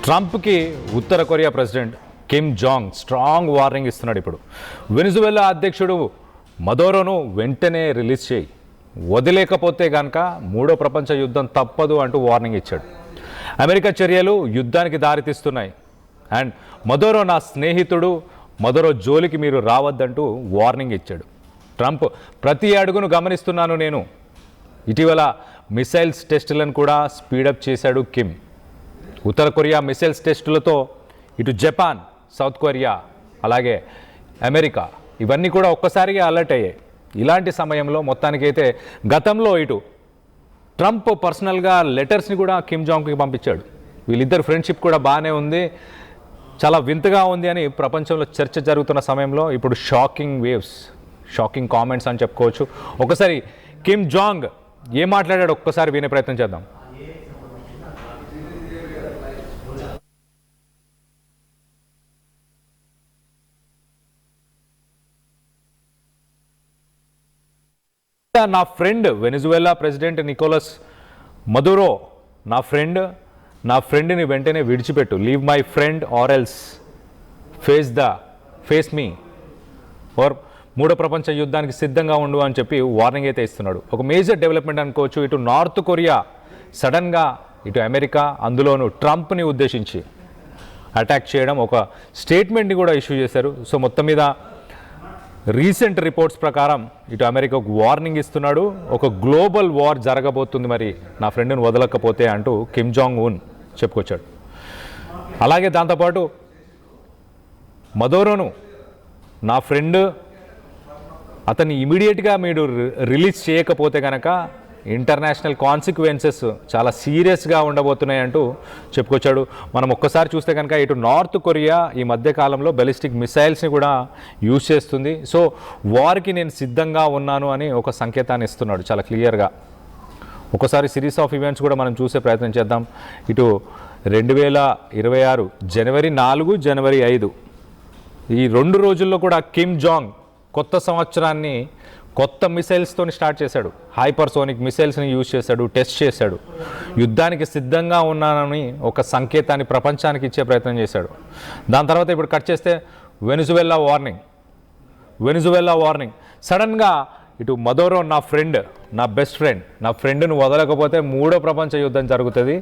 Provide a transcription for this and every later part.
ట్రంప్కి ఉత్తర Korea president Kim Jong strong warning ఇస్తున్నాడు. ఇప్పుడు వెనిజువెలా అధ్యక్షుడు మదోరోను వెంటనే రిలీజ్ చేయి, వదిలేకపోతే కనుక మూడో ప్రపంచ యుద్ధం తప్పదు అంటూ వార్నింగ్ ఇచ్చాడు. అమెరికా చర్యలు యుద్ధానికి దారితీస్తున్నాయి అండ్ మదోరో నా స్నేహితుడు, మదోరో జోలికి మీరు రావద్దంటూ వార్నింగ్ ఇచ్చాడు. ట్రంప్ ప్రతి అడుగును గమనిస్తున్నాను నేను. ఇటీవల మిసైల్స్ టెస్టులను కూడా స్పీడప్ చేశాడు కిమ్. ఉత్తర కొరియా మిసైల్స్ టెస్టులతో ఇటు జపాన్, సౌత్ కొరియా, అలాగే అమెరికా ఇవన్నీ కూడా ఒక్కసారిగా అలర్ట్ అయ్యాయి. ఇలాంటి సమయంలో మొత్తానికైతే గతంలో ఇటు ట్రంప్ పర్సనల్గా లెటర్స్ని కూడా కిమ్ జాంగ్కి పంపించాడు. వీళ్ళిద్దరు ఫ్రెండ్షిప్ కూడా బాగానే ఉంది, చాలా వింతగా ఉంది అని ప్రపంచంలో చర్చ జరుగుతున్న సమయంలో ఇప్పుడు షాకింగ్ వేవ్స్, షాకింగ్ కామెంట్స్ అని చెప్పుకోవచ్చు. ఒకసారి కిమ్ జాంగ్ ఏం మాట్లాడాడు ఒక్కసారి వినే ప్రయత్నం చేద్దాం. నా friend Venezuela president Nicolas Maduro నా ఫ్రెండ్ని వెంటనే విడిచిపెట్టు, leave my friend or else face me, or మూడో ప్రపంచ యుద్ధానికి సిద్ధంగా ఉండు అని చెప్పి వార్నింగ్ అయితే ఇస్తున్నాడు. ఒక మేజర్ డెవలప్మెంట్ అనుకోవచ్చు. ఇటు నార్త్ కొరియా సడన్గా ఇటు అమెరికా, అందులోనూ ట్రంప్ని ఉద్దేశించి అటాక్ చేయడం, ఒక స్టేట్మెంట్ని కూడా ఇష్యూ చేశారు. సో మొత్తం మీద రీసెంట్ రిపోర్ట్స్ ప్రకారం ఇటు అమెరికాకు వార్నింగ్ ఇస్తున్నాడు. ఒక గ్లోబల్ వార్ జరగబోతుంది మరి నా ఫ్రెండ్ని వదలకపోతే అంటూ కిమ్ జాంగ్ ఉన్ చెప్పుకొచ్చాడు. అలాగే దాంతోపాటు మదోరోను నా ఫ్రెండ్, అతన్ని ఇమీడియట్గా మీరు రిలీజ్ చేయకపోతే కనుక ఇంటర్నేషనల్ కాన్సిక్వెన్సెస్ చాలా సీరియస్గా ఉండబోతున్నాయి అంటూ చెప్పుకొచ్చాడు. మనం ఒక్కసారి చూస్తే కనుక ఇటు నార్త్ కొరియా ఈ మధ్యకాలంలో బెలిస్టిక్ మిసైల్స్ని కూడా యూజ్ చేస్తుంది. సో వార్కి నేను సిద్ధంగా ఉన్నాను అని ఒక సంకేతాన్ని ఇస్తున్నాడు చాలా క్లియర్గా. ఒకసారి సిరీస్ ఆఫ్ ఈవెంట్స్ కూడా మనం చూసే ప్రయత్నం చేద్దాం. ఇటు 2026 జనవరి 4, జనవరి 5 ఈ 2 రోజుల్లో కూడా కిమ్ జాంగ్ కొత్త సంవత్సరాన్ని కొత్త మిసైల్స్తో స్టార్ట్ చేశాడు. హైపర్సోనిక్ మిసైల్స్ని యూజ్ చేశాడు, టెస్ట్ చేశాడు. యుద్ధానికి సిద్ధంగా ఉన్నానని ఒక సంకేతాన్ని ప్రపంచానికి ఇచ్చే ప్రయత్నం చేశాడు. దాని తర్వాత ఇప్పుడు కట్ చేస్తే వెనిజువెలా వార్నింగ్ సడన్గా ఇటు మదోరో నా ఫ్రెండ్, నా బెస్ట్ ఫ్రెండ్, నా ఫ్రెండ్ను వదలకపోతే మూడో ప్రపంచ యుద్ధం జరుగుతుంది,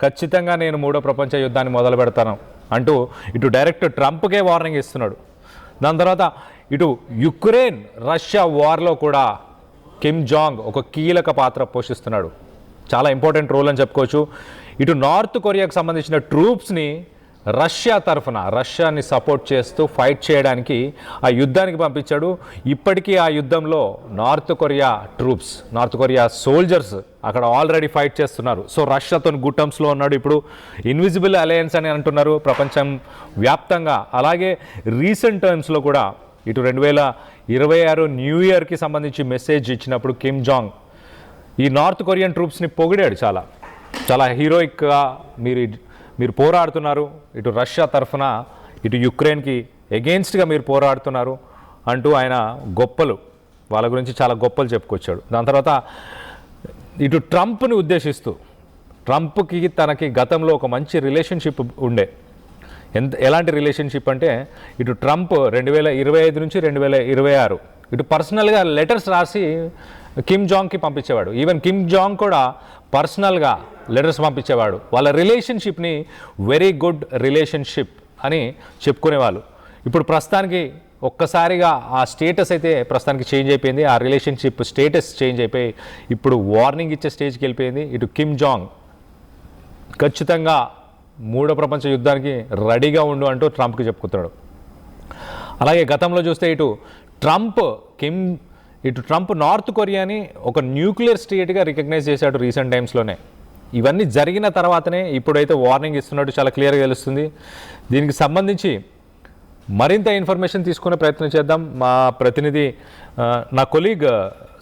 ఖచ్చితంగా నేను మూడో ప్రపంచ యుద్ధాన్ని మొదలు పెడతాను అంటూ ఇటు డైరెక్ట్ ట్రంప్కే వార్నింగ్ ఇస్తున్నాడు. దాని తర్వాత ఇటు యుక్రెయిన్ రష్యా వార్లో కూడా కిమ్ జాంగ్ ఒక కీలక పాత్ర పోషిస్తున్నాడు. చాలా ఇంపార్టెంట్ రోల్ అని చెప్పుకోవచ్చు. ఇటు నార్త్ కొరియాకు సంబంధించిన ట్రూప్స్ని రష్యా తరఫున రష్యాని సపోర్ట్ చేస్తూ ఫైట్ చేయడానికి ఆ యుద్ధానికి పంపించాడు. ఇప్పటికీ ఆ యుద్ధంలో నార్త్ కొరియా సోల్జర్స్ అక్కడ ఆల్రెడీ ఫైట్ చేస్తున్నారు. సో రష్యాతో గుట్టంస్లో ఉన్నాడు. ఇప్పుడు ఇన్విజిబుల్ అలయన్స్ అని అంటున్నారు ప్రపంచం వ్యాప్తంగా. అలాగే రీసెంట్ టైమ్స్లో కూడా ఇటు 2026 న్యూ ఇయర్కి సంబంధించి మెసేజ్ ఇచ్చినప్పుడు కిమ్ జాంగ్ ఈ నార్త్ కొరియన్ ట్రూప్స్ని పొగిడాడు. చాలా హీరోయిక్గా మీరు పోరాడుతున్నారు, ఇటు రష్యా తరఫున ఇటు యుక్రెయిన్కి ఎగెయిన్స్ట్గా మీరు పోరాడుతున్నారు అంటూ ఆయన వాళ్ళ గురించి చాలా గొప్పలు చెప్పుకొచ్చాడు. దాని తర్వాత ఇటు ట్రంప్ని ఉద్దేశిస్తూ, ట్రంప్కి తనకి గతంలో ఒక మంచి రిలేషన్షిప్ ఉండే. ఎలాంటి రిలేషన్షిప్ అంటే ఇటు ట్రంప్ 2025 నుంచి 2026 ఇటు పర్సనల్గా లెటర్స్ రాసి కిమ్ జాంగ్కి పంపించేవాడు. ఈవెన్ కిమ్ జాంగ్ కూడా పర్సనల్గా లెటర్స్ పంపించేవాడు. వాళ్ళ రిలేషన్షిప్ని వెరీ గుడ్ రిలేషన్షిప్ అని చెప్పుకునేవాళ్ళు. ఇప్పుడు ప్రస్తుతానికి ఒక్కసారిగా ఆ స్టేటస్ అయితే ప్రస్తుతానికి చేంజ్ అయిపోయింది. ఆ రిలేషన్షిప్ స్టేటస్ చేంజ్ అయిపోయి ఇప్పుడు వార్నింగ్ ఇచ్చే స్టేజ్కి వెళ్ళిపోయింది. ఇటు కిమ్ జాంగ్ ఖచ్చితంగా మూడో ప్రపంచ యుద్ధానికి రెడీగా ఉండు అంటూ ట్రంప్కి చెప్పుకున్నాడు. అలాగే గతంలో చూస్తే ఇటు ట్రంప్ నార్త్ కొరియాని ఒక న్యూక్లియర్ స్టేట్గా రికగ్నైజ్ చేశాడు రీసెంట్ టైమ్స్లోనే. ఇవన్నీ జరిగిన తర్వాతనే ఇప్పుడైతే వార్నింగ్ ఇస్తున్నట్టు చాలా క్లియర్గా తెలుస్తుంది. దీనికి సంబంధించి మరింత ఇన్ఫర్మేషన్ తీసుకునే ప్రయత్నం చేద్దాం. మా ప్రతినిధి నా కొలీగ్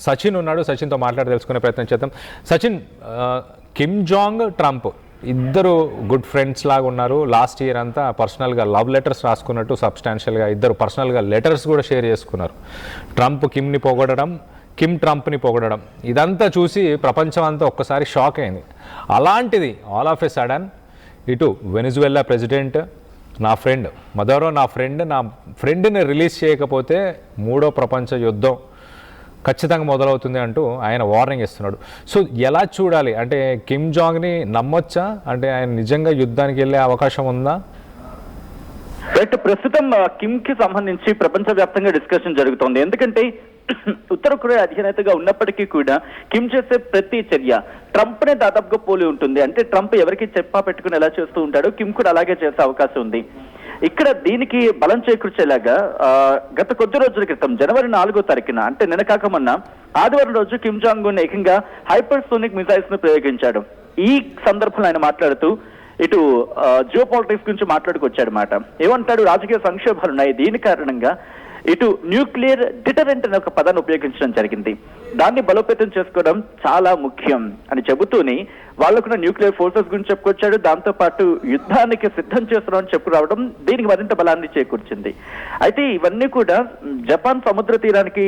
సచిన్ ఉన్నాడు, సచిన్తో మాట్లాడి తెలుసుకునే ప్రయత్నం చేద్దాం. సచిన్, కిమ్ జాంగ్, ట్రంప్ ఇద్దరు గుడ్ ఫ్రెండ్స్ లాగా ఉన్నారు. లాస్ట్ ఇయర్ అంతా పర్సనల్గా లవ్ లెటర్స్ రాసుకున్నట్టు సబ్స్టాన్షియల్గా ఇద్దరు పర్సనల్గా లెటర్స్ కూడా షేర్ చేసుకున్నారు. ట్రంప్ కిమ్ని పొగడడం, కిమ్ ట్రంప్ని పొగడడం, ఇదంతా చూసి ప్రపంచం అంతా ఒక్కసారి షాక్ అయింది. అలాంటిది ఆల్ ఆఫ్ ఎ సడన్ ఇటు వెనిజువెలా ప్రెసిడెంట్ నా ఫ్రెండ్ని రిలీజ్ చేయకపోతే మూడో ప్రపంచ యుద్ధం ఖచ్చితంగా మొదలవుతుంది అంటూ ఆయన వార్నింగ్ ఇస్తున్నాడు. సో ఎలా చూడాలి అంటే కిమ్ జాంగ్ని నమ్మొచ్చా? అంటే ఆయన నిజంగా యుద్ధానికి వెళ్ళే అవకాశం ఉందా? రైట్, ప్రస్తుతం కిమ్ కి సంబంధించి ప్రపంచవ్యాప్తంగా డిస్కషన్ జరుగుతోంది. ఎందుకంటే ఉత్తర కొరియా అధినేతగా ఉన్నప్పటికీ కూడా కిమ్ చేసే ప్రతి చర్య ట్రంప్ నే దాదాపుగా పోలి ఉంటుంది. అంటే ట్రంప్ ఎవరికి చెప్పా పెట్టుకుని ఎలా చేస్తూ ఉంటాడో కిమ్ కూడా అలాగే చేసే అవకాశం ఉంది. ఇక్కడ దీనికి బలం చేకూర్చేలాగా గత కొద్ది రోజుల క్రితం జనవరి 4వ తారీఖున అంటే నిన్న కాక మొన్న ఆదివారం రోజు కిమ్ జాంగ్ ఉన్ ఏకంగా హైపర్సోనిక్ మిసైల్స్ ను ప్రయోగించాడు. ఈ సందర్భంలో ఆయన మాట్లాడుతూ ఇటు జియో పాలిటిక్స్ గురించి మాట్లాడుకొచ్చాడు మాట. ఏమంటాడు? రాజకీయ సంక్షోభాలు ఉన్నాయి, దీని కారణంగా ఇటు న్యూక్లియర్ డిటరెంట్ అనే ఒక పదాన్ని ఉపయోగించడం జరిగింది. దాన్ని బలోపేతం చేసుకోవడం చాలా ముఖ్యం అని చెబుతూనే వాళ్ళకున్న న్యూక్లియర్ ఫోర్సెస్ గురించి చెప్పుకొచ్చాడు. దాంతో పాటు యుద్ధానికి సిద్ధం చేస్తున్నామని చెప్పుకురావడం దీనికి మరింత బలాన్ని చేకూర్చింది. అయితే ఇవన్నీ కూడా జపాన్ సముద్ర తీరానికి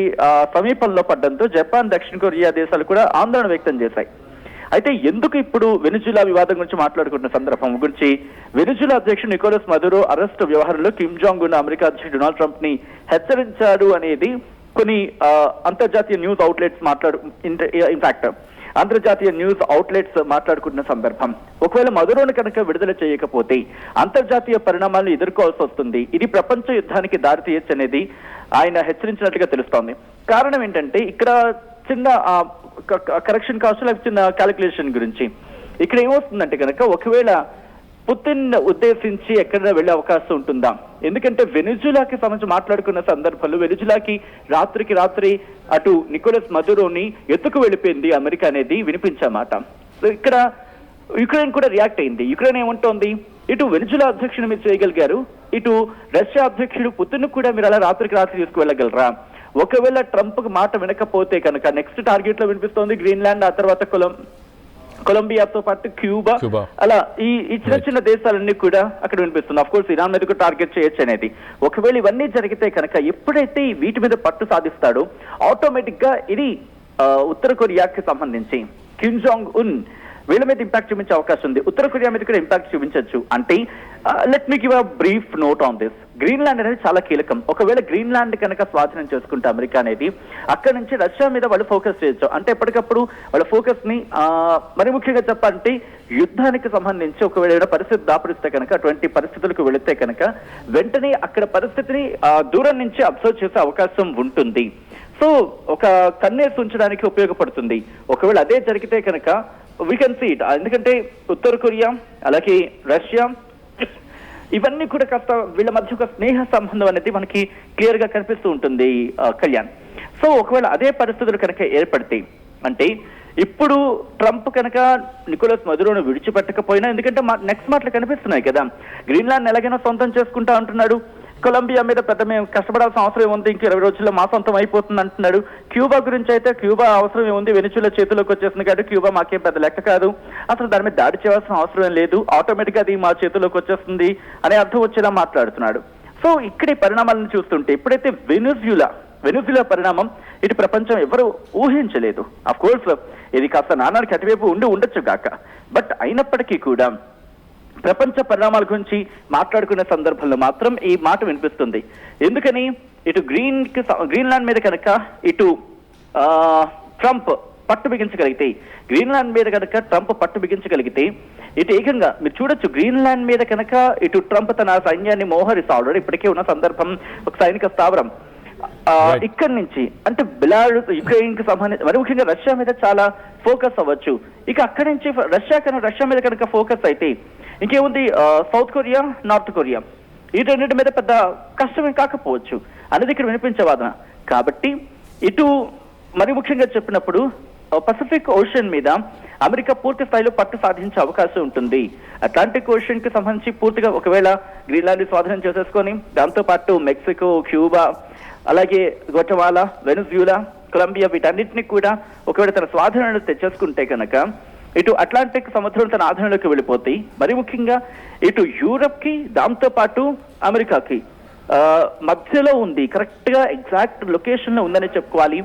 సమీపంలో పడడంతో జపాన్, దక్షిణ కొరియా దేశాలు కూడా ఆందోళన వ్యక్తం చేశాయి. అయితే ఎందుకు ఇప్పుడు వెనిజులా వివాదం గురించి మాట్లాడుకుంటున్న సందర్భం గురించి వెనిజులా అధ్యక్షుడు నికోలస్ మదురో అరెస్టు వ్యవహారంలో కిమ్ జాంగ్ ఉన్ అమెరికా అధ్యక్షుడు డొనాల్డ్ ట్రంప్ ని హెచ్చరించాడు అనేది కొన్ని అంతర్జాతీయ న్యూస్ అవుట్లెట్స్ ఇన్ఫాక్ట్ అంతర్జాతీయ న్యూస్ అవుట్లెట్స్ మాట్లాడుకుంటున్న సందర్భం. ఒకవేళ మదురోను కనుక విడుదల చేయకపోతే అంతర్జాతీయ పరిణామాలను ఎదుర్కోవాల్సి వస్తుంది, ఇది ప్రపంచ యుద్ధానికి దారితీయచ్చు అనేది ఆయన హెచ్చరించినట్లుగా తెలుస్తోంది. కారణం ఏంటంటే ఇక్కడ చిన్న కరెక్షన్ కాస్ట్ లేకపోతే చిన్న క్యాలిక్యులేషన్ గురించి ఇక్కడ ఏమవుతుందంటే కనుక ఒకవేళ పుతిన్ ఉద్దేశించి ఎక్కడైనా వెళ్లే అవకాశం ఉంటుందా? ఎందుకంటే వెనిజులాకి సంబంధించి మాట్లాడుకున్న సందర్భంలో వెనిజులాకి రాత్రికి రాత్రి అటు నికోలస్ మదురోని ఎత్తుకు వెళ్ళిపోయింది అమెరికా అనేది వినిపించామాట. ఇక్కడ యుక్రెయిన్ కూడా రియాక్ట్ అయింది. యుక్రెయిన్ ఏముంటోంది, ఇటు వెనిజులా అధ్యక్షుడు మీరు చేయగలిగారు, ఇటు రష్యా అధ్యక్షుడు పుతిన్ కూడా మీరు అలా రాత్రికి రాత్రి తీసుకువెళ్ళగలరా? ఒకవేళ ట్రంప్ మాట వినకపోతే కనుక నెక్స్ట్ టార్గెట్ లో వినిపిస్తోంది గ్రీన్లాండ్, ఆ తర్వాత కొలంబియాతో పాటు క్యూబా, అలా ఈ చిన్న చిన్న దేశాలన్నీ కూడా అక్కడ వినిపిస్తుంది. అఫ్ కోర్స్ ఇరాన్ మీద కూడా టార్గెట్ చేయొచ్చు అనేది. ఒకవేళ ఇవన్నీ జరిగితే కనుక ఎప్పుడైతే వీటి మీద పట్టు సాధిస్తాడో ఆటోమేటిక్ గా ఇది ఉత్తర కొరియాకి సంబంధించి కిమ్ జాంగ్ ఉన్ వీళ్ళ మీద ఇంపాక్ట్ చూపించే అవకాశం ఉంది. ఉత్తర కొరియా మీద కూడా ఇంపాక్ట్ చూపించవచ్చు. అంటే let me give a brief note on this. Greenland అనేది చాలా కీలకం. ఒకవేళ గ్రీన్లాండ్ కనుక స్వాధీనం చేసుకుంటే అమెరికా అనేది అక్కడ నుంచి రష్యా మీద వాళ్ళు ఫోకస్ చేయొచ్చు. అంటే ఎప్పటికప్పుడు వాళ్ళ ఫోకస్ ని మరి ముఖ్యంగా చెప్పాలంటే యుద్ధానికి సంబంధించి ఒకవేళ పరిస్థితి దాపరిస్తే కనుక అటువంటి పరిస్థితులకు వెళితే కనుక వెంటనే అక్కడ పరిస్థితిని దూరం నుంచి అబ్జర్వ్ చేసే అవకాశం ఉంటుంది. సో ఒక కన్నేసి ఉంచడానికి ఉపయోగపడుతుంది. ఒకవేళ అదే జరిగితే కనుక వీ కెన్ సీ ఇట్. ఎందుకంటే ఉత్తర కొరియా అలాగే రష్యా ఇవన్నీ కూడా కాస్త వీళ్ళ మధ్య ఒక స్నేహ సంబంధం అనేది మనకి క్లియర్ గా కనిపిస్తూ ఉంటుంది కళ్యాణ్. సో ఒకవేళ అదే పరిస్థితులు కనుక ఏర్పడితే అంటే ఇప్పుడు ట్రంప్ కనుక నికోలస్ మదురోను విడిచిపెట్టకపోయినా, ఎందుకంటే నెక్స్ట్ మాటలు కనిపిస్తున్నాయి కదా, గ్రీన్లాండ్ ఎలాగైనా సొంతం చేసుకుంటా అంటున్నాడు, కొలంబియా మీద పెద్ద మేము కష్టపడాల్సిన అవసరం ఏముంది, ఇంక 20 రోజుల్లో మా సొంతం అయిపోతుంది అంటున్నాడు. క్యూబా గురించి అయితే క్యూబా అవసరం ఏముంది, వెనిజులా చేతిలోకి వచ్చేసింది కాబట్టి క్యూబా మాకేం పెద్ద లెక్క కాదు, అసలు దాని మీద దాడి చేయాల్సిన అవసరం ఏం లేదు, ఆటోమేటిక్ గా అది మా చేతిలోకి వచ్చేస్తుంది అనే అర్థం వచ్చేలా మాట్లాడుతున్నాడు. సో ఇక్కడ ఈ పరిణామాలను చూస్తుంటే ఎప్పుడైతే వెనిజులా పరిణామం ఇటు ప్రపంచం ఎవరు ఊహించలేదు. అఫ్ కోర్స్ ఇది కాస్త నానానికి అటువైపు ఉండొచ్చు కాక, బట్ అయినప్పటికీ కూడా ప్రపంచ పరిణామాల గురించి మాట్లాడుకునే సందర్భంలో మాత్రం ఈ మాట వినిపిస్తుంది. ఎందుకని ఇటు గ్రీన్లాండ్ మీద కనుక ఇటు ట్రంప్ పట్టు బిగించగలిగితే, గ్రీన్లాండ్ మీద కనుక ట్రంప్ పట్టు బిగించగలిగితే ఇటు ఏకంగా మీరు చూడొచ్చు గ్రీన్లాండ్ మీద కనుక ఇటు ట్రంప్ తన సైన్యాన్ని మోహరిస్తా ఆల్రెడీ ఇప్పటికే ఉన్న సందర్భం ఒక సైనిక స్థావరం ఇక్కడి నుంచి అంటే బెలారస్ యుక్రెయిన్ కి సంబంధించి మరి ముఖ్యంగా రష్యా మీద చాలా ఫోకస్ అవ్వచ్చు. ఇక అక్కడి నుంచి రష్యా మీద కనుక ఫోకస్ అయితే ఇంకేముంది, సౌత్ కొరియా, నార్త్ కొరియా ఈ రెండింటి మీద పెద్ద కష్టమే కాకపోవచ్చు అనేది ఇక్కడ వినిపించే వాదన. కాబట్టి ఇటు మరి ముఖ్యంగా చెప్పినప్పుడు పసిఫిక్ ఓషన్ మీద అమెరికా పూర్తి స్థాయిలో పట్టు సాధించే అవకాశం ఉంటుంది. అట్లాంటిక్ ఓషన్ కి సంబంధించి పూర్తిగా ఒకవేళ గ్రీన్లాండ్ స్వాధీనం చేసేసుకొని దాంతో పాటు మెక్సికో, క్యూబా, అలాగే గ్వాటమాలా, వెనిజులా, కొలంబియా వీటన్నిటిని కూడా ఒకవేళ తన స్వాధీనంలో తెచ్చేసుకుంటే కనుక ఇటు అట్లాంటిక్ సముద్రం తన ఆధీనంలోకి వెళ్ళిపోతాయి. మరి ముఖ్యంగా ఇటు యూరప్ కి దాంతో పాటు అమెరికాకి మధ్యలో ఉంది, కరెక్ట్ గా ఎగ్జాక్ట్ లొకేషన్ లో ఉందని చెప్పుకోవాలి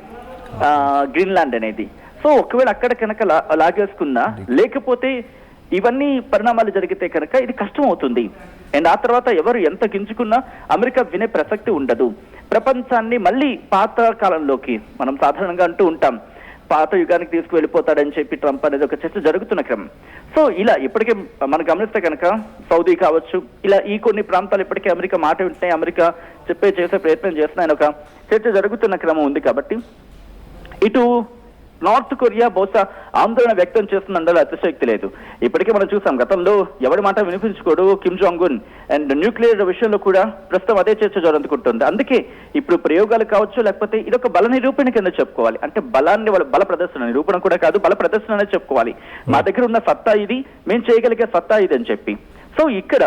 గ్రీన్లాండ్ అనేది. సో ఒకవేళ అక్కడ కనుక లాగేసుకున్నా, లేకపోతే ఇవన్నీ పరిణామాలు జరిగితే కనుక ఇది కష్టం అవుతుంది. అండ్ ఆ తర్వాత ఎవరు ఎంత గింజుకున్నా అమెరికా వినే ప్రసక్తి ఉండదు. ప్రపంచాన్ని మళ్ళీ పాత కాలంలోకి మనం సాధారణంగా అంటూ ఉంటాం, పాత యుగానికి తీసుకువెళ్ళిపోతాడని చెప్పి ట్రంప్ అనేది ఒక చర్చ జరుగుతున్న క్రమం. సో ఇలా ఇప్పటికే మనం గమనిస్తే కనుక సౌదీ కావచ్చు, ఇలా ఈ కొన్ని ప్రాంతాలు ఇప్పటికే అమెరికా మాట వింటున్నాయి, అమెరికా చేసే ప్రయత్నం చేస్తున్నాయని ఒక చర్చ జరుగుతున్న క్రమం ఉంది. కాబట్టి ఇటు నార్త్ కొరియా బహుశా ఆందోళన వ్యక్తం చేస్తుందంటే అతిశయోక్తి లేదు. ఇప్పటికే మనం చూసాం, గతంలో ఎవరి మాట వినిపించుకోడు Kim Jong Un, and nuclear విషయంలో కూడా ప్రస్తుతం అదే చర్చ జరుగుతుంది. అందుకే ఇప్పుడు ప్రయోగాలు కావచ్చు, లేకపోతే ఇది ఒక బల నిరూపణ కింద చెప్పుకోవాలి. అంటే బలాన్ని బల ప్రదర్శన, నిరూపణ కూడా కాదు, బల ప్రదర్శన అనేది చెప్పుకోవాలి. మా దగ్గర ఉన్న సత్తా ఇది, మేము చేయగలిగే సత్తా ఇది అని చెప్పి. సో ఇక్కడ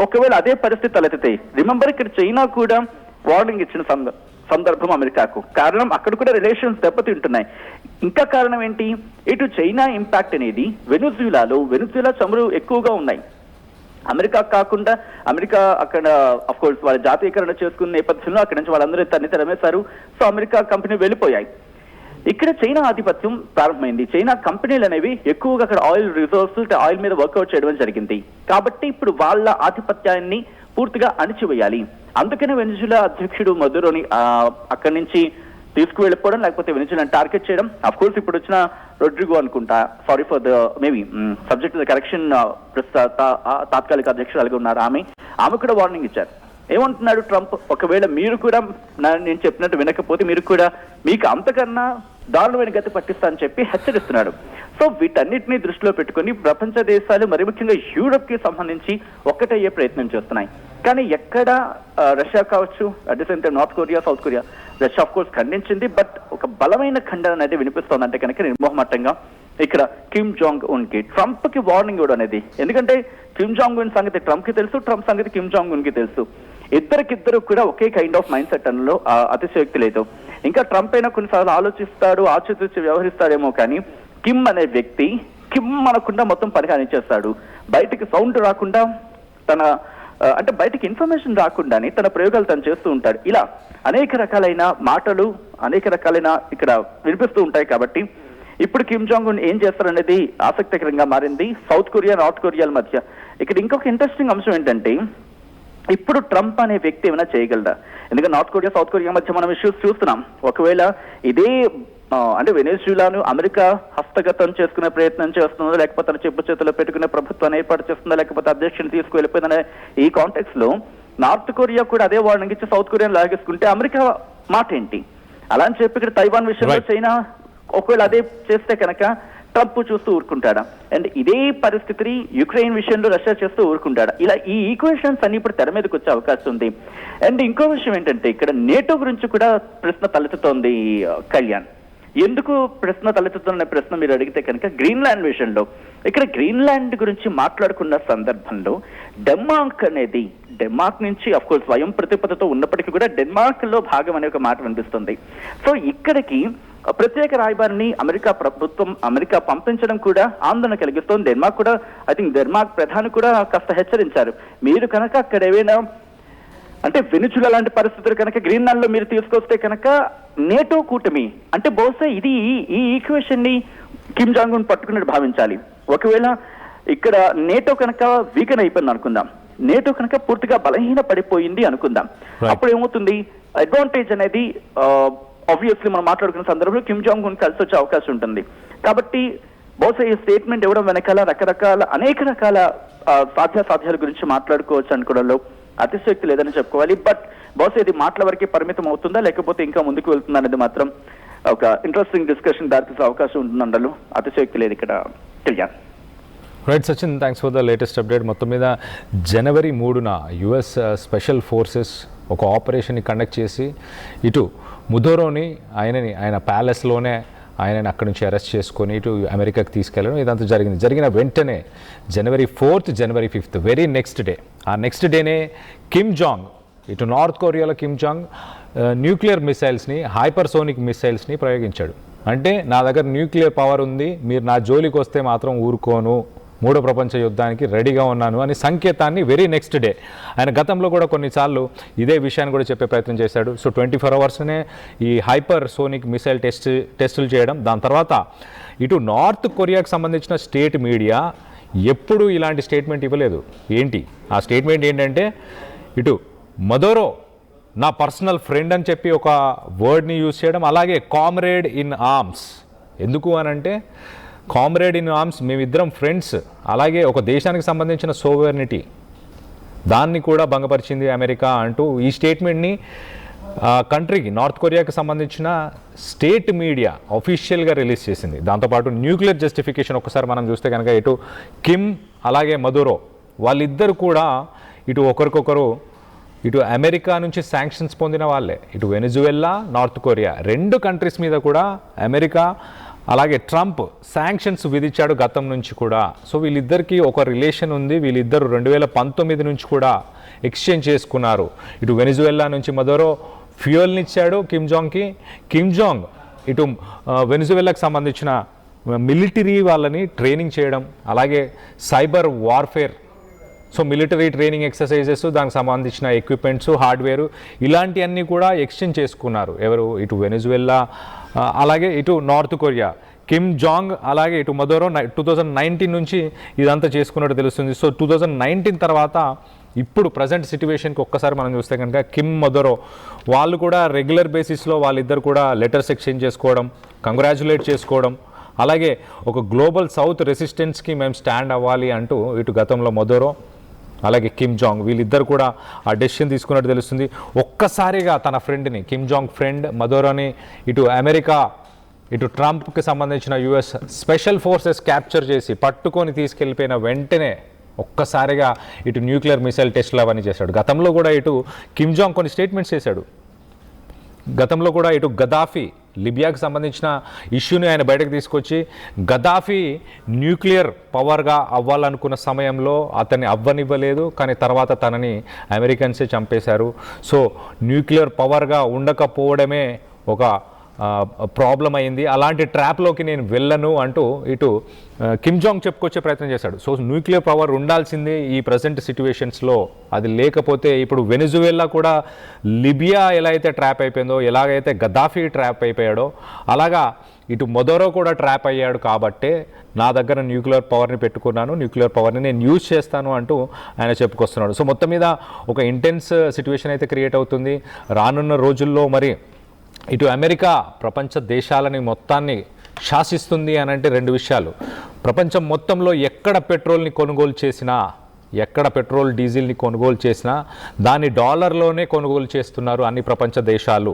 ఒకవేళ అదే పరిస్థితి తలెత్తితే, రిమెంబర్ ఇక్కడ చైనా కూడా వార్నింగ్ ఇచ్చిన సందర్భం అమెరికాకు. కారణం అక్కడ కూడా రిలేషన్స్ దెబ్బతింటున్నాయి. ఇంకా కారణం ఏంటి, ఇటు చైనా ఇంపాక్ట్ అనేది వెనుజులా చమురు ఎక్కువగా ఉన్నాయి. అమెరికా కాకుండా అమెరికా అక్కడ అఫ్ కోర్స్ వాళ్ళ జాతీయకరణ చేసుకున్న నేపథ్యంలో అక్కడి నుంచి వాళ్ళందరూ తరమేశారు. సో అమెరికా కంపెనీ వెళ్ళిపోయాయి. ఇక్కడ చైనా ఆధిపత్యం ప్రారంభమైంది. చైనా కంపెనీలు అనేవి ఎక్కువగా అక్కడ ఆయిల్ రిజర్వ్స్, ఆయిల్ మీద వర్కౌట్ చేయడం జరిగింది. కాబట్టి ఇప్పుడు వాళ్ళ ఆధిపత్యాన్ని పూర్తిగా అణిచివేయాలి. అందుకనే వెనిజులా అధ్యక్షుడు మదురోని అక్కడి నుంచి తీసుకువెళ్ళిపోవడం, లేకపోతే వెనిజులాని టార్గెట్ చేయడం. అఫ్ కోర్స్ ఇప్పుడు వచ్చిన రొడ్రిగో అనుకుంటా, sorry for the maybe subject correction, తాత్కాలిక అధ్యక్షురాలుగా ఉన్నారు ఆమె కూడా వార్నింగ్ ఇచ్చారు. ఏమంటున్నాడు ట్రంప్, ఒకవేళ మీరు కూడా నేను చెప్పినట్టు వినకపోతే మీరు కూడా మీకు అంతకన్నా దారుణమైన గతి పట్టిస్తా అని చెప్పి హెచ్చరిస్తున్నాడు. సో వీటన్నిటిని దృష్టిలో పెట్టుకుని ప్రపంచ దేశాలు, మరి ముఖ్యంగా యూరప్ కి సంబంధించి ఒక్కటయ్యే ప్రయత్నం చేస్తున్నాయి. కానీ ఎక్కడ రష్యా కావచ్చు, at the same time North Korea, South Korea, Russia of course ఖండించింది. బట్ ఒక బలమైన ఖండన అనేది వినిపిస్తోందంటే కనుక నిర్మోహమాటంగా ఇక్కడ కిమ్ జాంగ్ ఉన్ కి ట్రంప్ కి వార్నింగ్ ఇవ్వడం అనేది. ఎందుకంటే కిమ్ జాంగ్ ఉన్ సంగతి ట్రంప్ కి తెలుసు, ట్రంప్ సంగతి కిమ్ జాంగ్ ఉన్ కి తెలుసు. ఇద్దరికిద్దరు కూడా ఒకే కైండ్ ఆఫ్ మైండ్ సెట్ అనలో అతిశయోక్తి లేదు. ఇంకా ట్రంప్ అయినా కొన్నిసార్లు ఆలోచిస్తాడు, ఆచితూచి వ్యవహరిస్తాడేమో, కానీ కిమ్ అనే వ్యక్తి కిమ్ అనకుండా మొత్తం పరిహారించేస్తాడు. బయటికి సౌండ్ రాకుండా, అంటే బయటికి ఇన్ఫర్మేషన్ రాకుండానే తన ప్రయోగాలు తను చేస్తూ ఉంటాడు. ఇలా అనేక రకాలైన మాటలు, అనేక రకాలైన ఇక్కడ వినిపిస్తూ ఉంటాయి. కాబట్టి ఇప్పుడు కిమ్ జాంగ్ ఉన్ ఏం చేస్తారనేది ఆసక్తికరంగా మారింది సౌత్ కొరియా, నార్త్ కొరియాల మధ్య. ఇక్కడ ఇంకొక ఇంట్రెస్టింగ్ అంశం ఏంటంటే, ఇప్పుడు ట్రంప్ అనే వ్యక్తి ఏమైనా చేయగలరా? ఎందుకంటే నార్త్ కొరియా, సౌత్ కొరియా మధ్య మనం ఇష్యూస్ చూస్తున్నాం. ఒకవేళ ఇదే అంటే వెనిజులాను అమెరికా హస్తగతం చేసుకునే ప్రయత్నం చేస్తుందో, లేకపోతే తన చెప్పు చేతిలో పెట్టుకునే ప్రభుత్వాన్ని ఏర్పాటు చేస్తుందో, లేకపోతే అధ్యక్షుని తీసుకువెళ్ళిపోయిందనే ఈ కాంటెక్స్ లో నార్త్ కొరియా కూడా అదే వార్నింగ్ ఇచ్చి సౌత్ కొరియాను లాగేసుకుంటే అమెరికా మాట ఏంటి? అలా అని చెప్పి ఇక్కడ తైవాన్ విషయంలో చైనా ఒకవేళ అదే చేస్తే కనుక ట్రంప్ చూస్తూ ఊరుకుంటాడా? అండ్ ఇదే పరిస్థితిని యుక్రెయిన్ విషయంలో రష్యా చేస్తూ ఊరుకుంటాడా? ఇలా ఈ ఈక్వేషన్స్ అన్ని ఇప్పుడు తెర మీదకి వచ్చే అవకాశం ఉంది. అండ్ ఇంకో విషయం ఏంటంటే, ఇక్కడ నేటో గురించి కూడా ప్రశ్న తలెత్తుతోంది కళ్యాణ్. ఎందుకు ప్రశ్న తలెత్తుతున్న ప్రశ్న మీరు అడిగితే కనుక, గ్రీన్లాండ్ విషయంలో ఇక్కడ గ్రీన్లాండ్ గురించి మాట్లాడుకున్న సందర్భంలో డెన్మార్క్ నుంచి అఫ్ కోర్స్ స్వయం ప్రతిపత్తితో ఉన్నప్పటికీ కూడా డెన్మార్క్ లో భాగం అనే ఒక మాట వినిపిస్తుంది. సో ఇక్కడికి ప్రత్యేక రాయబారిని అమెరికా పంపించడం కూడా ఆందోళన కలిగిస్తోంది. డెన్మార్క్ కూడా, ఐ థింక్ డెన్మార్క్ ప్రధాని కూడా కాస్త హెచ్చరించారు, మీరు కనుక అక్కడ ఏవైనా అంటే వెనిజులా లాంటి పరిస్థితులు కనుక గ్రీన్లాండ్ లో మీరు తీసుకొస్తే కనుక నేటో కూటమి అంటే బహుశా ఇది ఈ ఈక్వేషన్ ని కిమ్ జాంగ్ ఉన్ పట్టుకున్నట్టు భావించాలి. ఒకవేళ ఇక్కడ నేటో కనుక వీకెన్ అయిపోయింది అనుకుందాం, నేటో కనుక పూర్తిగా బలహీన పడిపోయింది అనుకుందాం, అప్పుడు ఏమవుతుంది, అడ్వాంటేజ్ అనేది ఆబ్వియస్లీ మనం మాట్లాడుకున్న సందర్భంలో కిమ్ జాంగ్ ఉన్ కలిసి వచ్చే అవకాశం ఉంటుంది. కాబట్టి బహుశా ఈ స్టేట్మెంట్ ఇవ్వడం వెనకాల అనేక రకాల సాధ్యాల గురించి మాట్లాడుకోవచ్చు అనుకోవడంలో అతిశయోక్తి లేదని చెప్పుకోవాలి. బట్ బహుశా ఇది మాటల వరకే పరిమితం అవుతుందా, లేకపోతే ఇంకా ముందుకు వెళ్తుందా అనేది మాత్రం ఒక ఇంట్రెస్టింగ్ డిస్కషన్ దారితీసే అవకాశం ఉంటుందండలో అతిశయోక్తి లేదు ఇక్కడ. Kalyan. Right Sachin, thanks for the latest update. మొత్తం మీద జనవరి 3న యుఎస్ స్పెషల్ ఫోర్సెస్ ఒక ఆపరేషన్ని కండక్ట్ చేసి ఇటు ముదోరోని ఆయన ప్యాలెస్లోనే ఆయనని అక్కడి నుంచి అరెస్ట్ చేసుకొని ఇటు అమెరికాకి తీసుకెళ్ళడం ఇదంతా జరిగిన వెంటనే జనవరి 4th, జనవరి 5th వెరీ నెక్స్ట్ డే, ఆ నెక్స్ట్ డేనే కిమ్ జాంగ్ ఇటు నార్త్ కొరియాలో కిమ్ జాంగ్ న్యూక్లియర్ మిసైల్స్ని, హైపర్సోనిక్ మిసైల్స్ని ప్రయోగించాడు. అంటే నా దగ్గర న్యూక్లియర్ పవర్ ఉంది, మీరు నా జోలికి వస్తే మాత్రం ఊరుకోను, మూడో ప్రపంచ యుద్ధానికి రెడీగా ఉన్నాను అని సంకేతాన్ని వెరీ నెక్స్ట్ డే. ఆయన గతంలో కూడా కొన్నిసార్లు ఇదే విషయాన్ని కూడా చెప్పే ప్రయత్నం చేశాడు. సో 24 అవర్స్నే ఈ హైపర్ సోనిక్ మిసైల్ టెస్టులు చేయడం. దాని తర్వాత ఇటు నార్త్ కొరియాకు సంబంధించిన స్టేట్ మీడియా ఎప్పుడు ఇలాంటి స్టేట్మెంట్ ఇవ్వలేదు. ఏంటి ఆ స్టేట్మెంట్ ఏంటంటే, ఇటు మదోరో నా పర్సనల్ ఫ్రెండ్ అని చెప్పి ఒక వర్డ్ని యూజ్ చేయడం, అలాగే కామ్రేడ్ ఇన్ ఆర్మ్స్. ఎందుకు అనంటే కామ్రేడ్ ఇన్ ఆర్మ్స్, మేమిద్దరం ఫ్రెండ్స్, అలాగే ఒక దేశానికి సంబంధించిన సోవెర్నిటీ దాన్ని కూడా భంగపరిచింది అమెరికా అంటూ ఈ స్టేట్మెంట్ని కంట్రీకి, నార్త్ కొరియాకి సంబంధించిన స్టేట్ మీడియా అఫీషియల్గా రిలీజ్ చేసింది. దాంతోపాటు న్యూక్లియర్ జస్టిఫికేషన్ ఒకసారి మనం చూస్తే కనుక ఇటు కిమ్ అలాగే మదోరో వాళ్ళిద్దరు కూడా ఇటు ఒకరికొకరు ఇటు అమెరికా నుంచి శాంక్షన్స్ పొందిన వాళ్ళే. ఇటు వెనిజువెలా, నార్త్ కొరియా రెండు కంట్రీస్ మీద కూడా అమెరికా అలాగే ట్రంప్ శాంక్షన్స్ విధించాడు గతం నుంచి కూడా. సో వీళ్ళిద్దరికీ ఒక రిలేషన్ ఉంది. వీళ్ళిద్దరు 2019 నుంచి కూడా ఎక్స్చేంజ్ చేసుకున్నారు. ఇటు వెనిజువెలా నుంచి మదోరో ఫ్యూయల్ని ఇచ్చాడు కిమ్ జాంగ్కి. కిమ్ జాంగ్ ఇటు వెనిజువెలాకి సంబంధించిన మిలిటరీ వాళ్ళని ట్రైనింగ్ చేయడం, అలాగే cyber warfare, so military training exercises, దానికి సంబంధించిన ఎక్విప్మెంట్స్, హార్డ్వేరు ఇలాంటివన్నీ కూడా ఎక్స్చేంజ్ చేసుకున్నారు. ఎవరు? ఇటు వెనిజువెలా అలాగే ఇటు నార్త్ కొరియా. కిమ్ జాంగ్ అలాగే ఇటు మదోరో 2019 నుంచి ఇదంతా చేసుకున్నట్టు తెలుస్తుంది. సో 2019 తర్వాత ఇప్పుడు ప్రజెంట్ సిచ్యువేషన్కి ఒక్కసారి మనం చూస్తే కనుక కిమ్ మదోరో వాళ్ళు కూడా రెగ్యులర్ బేసిస్లో వాళ్ళిద్దరు కూడా లెటర్స్ ఎక్స్చేంజ్ చేసుకోవడం, కంగ్రాచులేట్ చేసుకోవడం, అలాగే ఒక గ్లోబల్ సౌత్ రెసిస్టెన్స్కి మేము స్టాండ్ అవ్వాలి అంటూ ఇటు గతంలో మదోరో అలాగే కిమ్ జాంగ్ వీళ్ళిద్దరు కూడా ఆ డెసిషన్ తీసుకున్నట్టు తెలుస్తుంది. ఒక్కసారిగా తన ఫ్రెండ్ని, కిమ్ జాంగ్ ఫ్రెండ్ మదోరోని ఇటు అమెరికా, ఇటు ట్రంప్కి సంబంధించిన యుఎస్ స్పెషల్ ఫోర్సెస్ క్యాప్చర్ చేసి పట్టుకొని తీసుకెళ్ళిపోయిన వెంటనే ఒక్కసారిగా ఇటు న్యూక్లియర్ మిసైల్ టెస్ట్లు అవన్నీ చేశాడు. గతంలో కూడా ఇటు కిమ్ జాంగ్ కొన్ని స్టేట్మెంట్స్ చేశాడు. గతంలో కూడా ఇటు గదాఫీ, లిబియాకి సంబంధించిన ఇష్యూని ఆయన బయటకు తీసుకొచ్చి గదాఫీ న్యూక్లియర్ పవర్గా అవ్వాలనుకున్న సమయంలో అతన్ని అవ్వనివ్వలేదు, కానీ తర్వాత తనని అమెరికన్సే చంపేశారు. సో న్యూక్లియర్ పవర్గా ఉండకపోవడమే ఒక ప్రాబ్లం అయింది, అలాంటి ట్రాప్లోకి నేను వెళ్ళను అంటూ ఇటు కిమ్ జాంగ్ చెప్పుకొచ్చే ప్రయత్నం చేశాడు. సో న్యూక్లియర్ పవర్ ఉండాల్సిందే ఈ ప్రజెంట్ సిచ్యువేషన్స్లో, అది లేకపోతే ఇప్పుడు వెనిజువెలా కూడా లిబియా ఎలా అయితే ట్రాప్ అయిపోయిందో, ఎలాగైతే గద్దాఫీ ట్రాప్ అయిపోయాడో, అలాగా ఇటు మదోరో కూడా ట్రాప్ అయ్యాడు. కాబట్టే నా దగ్గర న్యూక్లియర్ పవర్ని పెట్టుకున్నాను, న్యూక్లియర్ పవర్ని నేను యూజ్ చేస్తాను అంటూ ఆయన చెప్పుకొస్తున్నాడు. సో మొత్తం మీద ఒక ఇంటెన్స్ సిచ్యువేషన్ అయితే క్రియేట్ అవుతుంది రానున్న రోజుల్లో. మరి ఇటు అమెరికా ప్రపంచ దేశాలని మొత్తాన్ని శాసిస్తుంది అని అంటే రెండు విషయాలు. ప్రపంచం మొత్తంలో ఎక్కడ పెట్రోల్ని కొనుగోలు చేసినా, ఎక్కడ పెట్రోల్ డీజిల్ని కొనుగోలు చేసినా దాన్ని డాలర్లోనే కొనుగోలు చేస్తున్నారు అన్ని ప్రపంచ దేశాలు.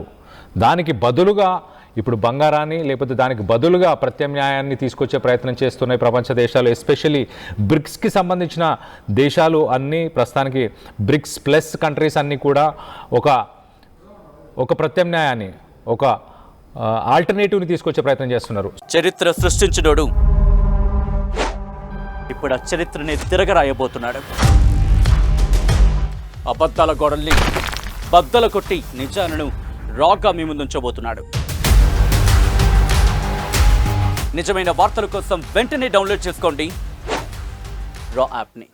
దానికి బదులుగా ఇప్పుడు బంగారాన్ని, లేకపోతే దానికి బదులుగా ప్రత్యామ్నాయాన్ని తీసుకొచ్చే ప్రయత్నం చేస్తున్నాయి ప్రపంచ దేశాలు. ఎస్పెషల్లీ బ్రిక్స్కి సంబంధించిన దేశాలు అన్నీ ప్రస్తుతానికి, బ్రిక్స్ ప్లస్ కంట్రీస్ అన్నీ కూడా ఒక ప్రత్యామ్నాయాన్ని, ఒక ఆల్టర్నేటివ్ని తీసుకొచ్చే ప్రయత్నం చేస్తున్నారు. చరిత్ర సృష్టించినోడు ఇప్పుడు ఆ చరిత్రని తిరగరాయబోతున్నాడు. అబద్ధాల గోడల్ని బద్దలు కొట్టి నిజాలను రాగా మీ ముందుంచబోతున్నాడు. నిజమైన వార్తల కోసం వెంటనే డౌన్లోడ్ చేసుకోండి రా యాప్ని.